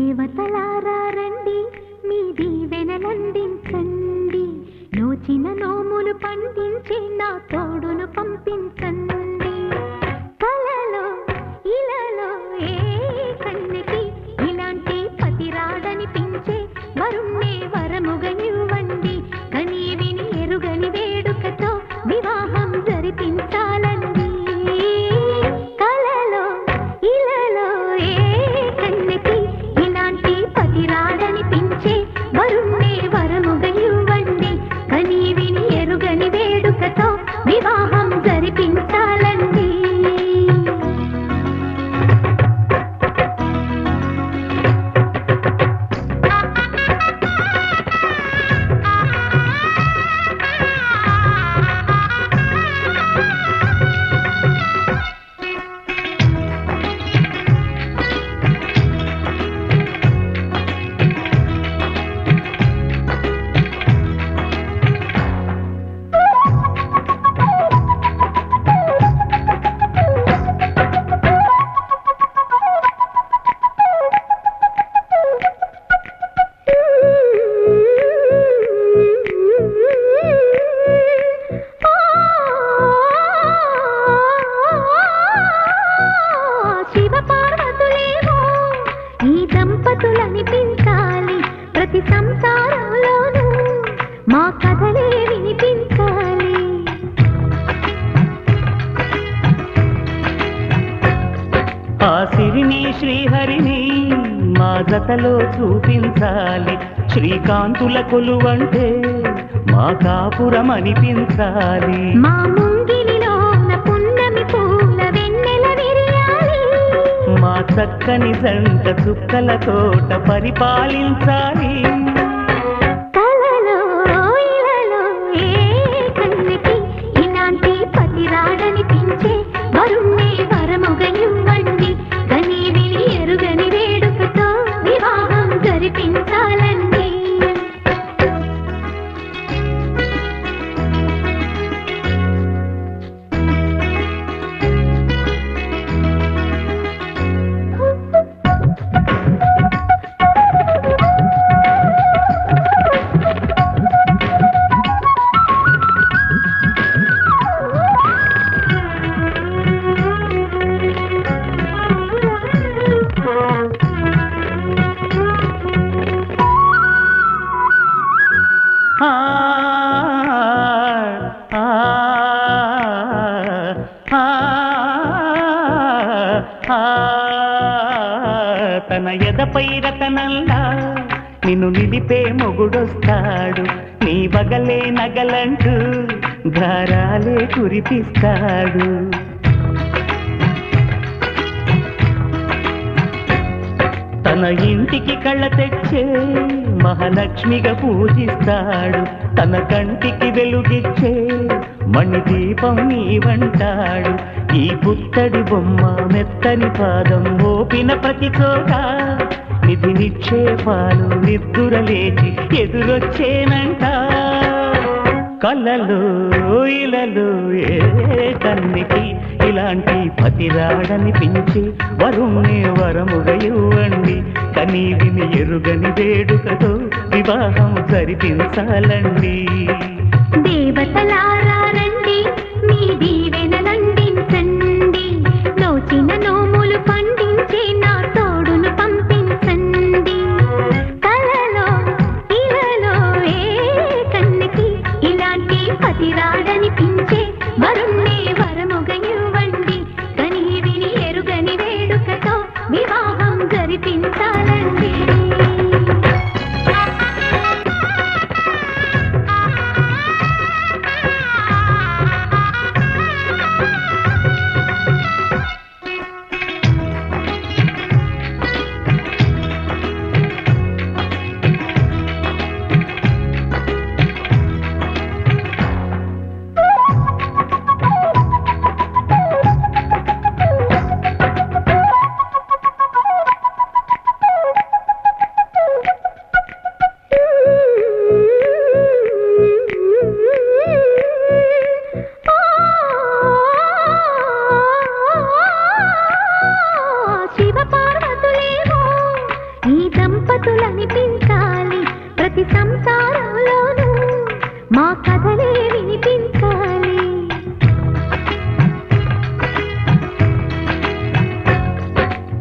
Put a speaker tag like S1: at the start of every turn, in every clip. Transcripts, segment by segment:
S1: దేవతలారా రండి మీ దీవెనలందించండి నోచిన నోములు పండించి నా తోడును పంపించండి కలలో ఇలలో ఏ కన్నెకి ఇలాంటి పతి రాడనిపించే వరుణ్ణే వరముగా ఇవ్వండి కని విని ఎరుగని వేడుకతో వివాహం జరిపించాలండి కలలో ఇలలో ఏ కన్నెకి ఇలాంటి పతి రాడనిపించే వరుణ్ణే వరముగా ఇవ్వండి కని విని ఎరుగని వేడుకతో వివాహం జరిపించాలండి దంపతులనిపించాలి ప్రతి సంసారంలోనూ మా కథలే వినిపించాలి
S2: ఆ సిరిని శ్రీహరిని మా జతలో చూపించాలి శ్రీకాంతుల కొలువంటే మా కాపురం అనిపించాలి
S1: మా ముంగిలిలో పున్నమి పూల వెన్నెల విరియాలి
S2: మా చక్కని జంట చుక్కల తోట పరిపాలించాలి
S1: కలలో ఇలలో ఏ కన్నెకి ఇలాంటి పతి రాడనిపించే వరుణ్ణే వరముగా ఇవ్వండి కని విని ఎరుగని వేడుకతో వివాహం జరిపించాలండి
S2: తన ఎదపై రతనల్లా నిన్ను నిలిపే మొగుడొస్తాడు నీ బగలే నగలంటూ గారాలే కురిపిస్తాడు తన ఇంటికి కళ్ళ తెచ్చే మహాలక్ష్మిగా పూజిస్తాడు తన కంటికి వెలుగిచ్చే మణిదీపం నీవంటాడు ఈ పుత్తడి బొమ్మ మెత్తని పాదం మోపిన ప్రతి చోట నిధి నిక్షేపాలు నిద్దురలేచి ఎదురొచ్చేనంట కళ్ళలో ఇలలో ఏ కన్నికి ఇలాంటి పతి రాడనిపించి వరుణ్ణే వరముగా ఇవ్వండి కని విని ఎరుగని వేడుకతో వివాహం జరిపించాలండి
S1: దేవతలారా రండి మీ దీవెనలందించండి నోచిన నోములు పండించి నా తోడును పంపించండి కలలో ఇలలో ఏ కన్నెకి ఇలాంటి పతి రాడనిపించే వరుణ్ణే వరముగా ఇవ్వండి కని విని ఎరుగని వేడుకతో వివాహం జరిపించాలండి దంపతులనిపించాలి ప్రతి సంసారంలోనూ మా కథలే వినిపించాలి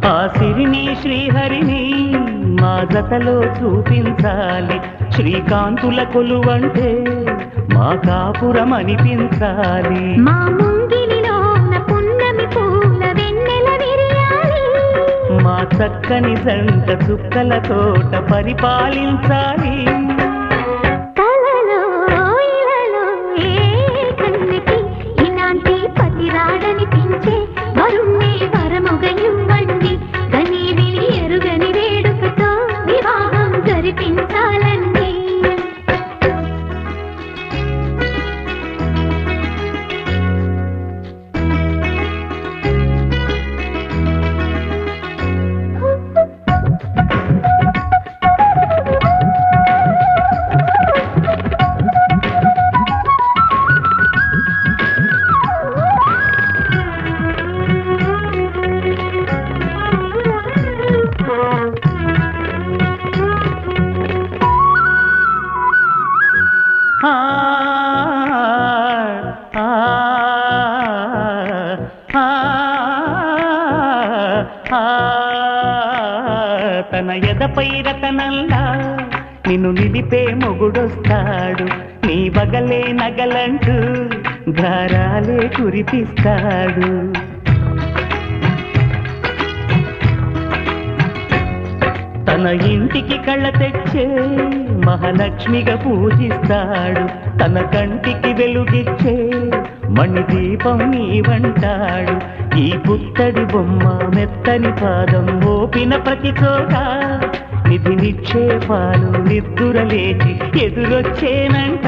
S2: ఆ సిరిని శ్రీహరిని మా జతలో చూపించాలి శ్రీకాంతుల కొలువంటే మా కాపురం అనిపించాలి
S1: మా ముంగిలిలోన పున్నమి పూల వెన్నెల విరియాలి
S2: మా చక్కని జంట చుక్కల తోట పరిపాలించాలి
S1: కలలో ఇలలో ఏ కన్నుకి ఇలాంటి పతి రాడనిపించే వరుణ్ణే వరముగ ఇవ్వండి కనీవిని ఎరుగని వేడుకతో వివాహం జరిపించాలండి
S2: ఆ, ఆ, ఆ, ఆ, తన ఎదపై రతనంలా నిన్ను నిలిపే మొగుడొస్తాడు నీ బగలే నగలంటూ ధారాలే కురిపిస్తాడు తన ఇంటికి కళ్ళ తెచ్చే మహాలక్ష్మిగా పూజిస్తాడు తన కంటికి వెలుగిచ్చే మణిదీపం నీవంటాడు ఈ పుత్తడి బొమ్మ మెత్తని పాదం మోపిన ప్రతి చోట నిధి నిక్షేపాలు నిద్దురలేచి ఎదురొచ్చేనంట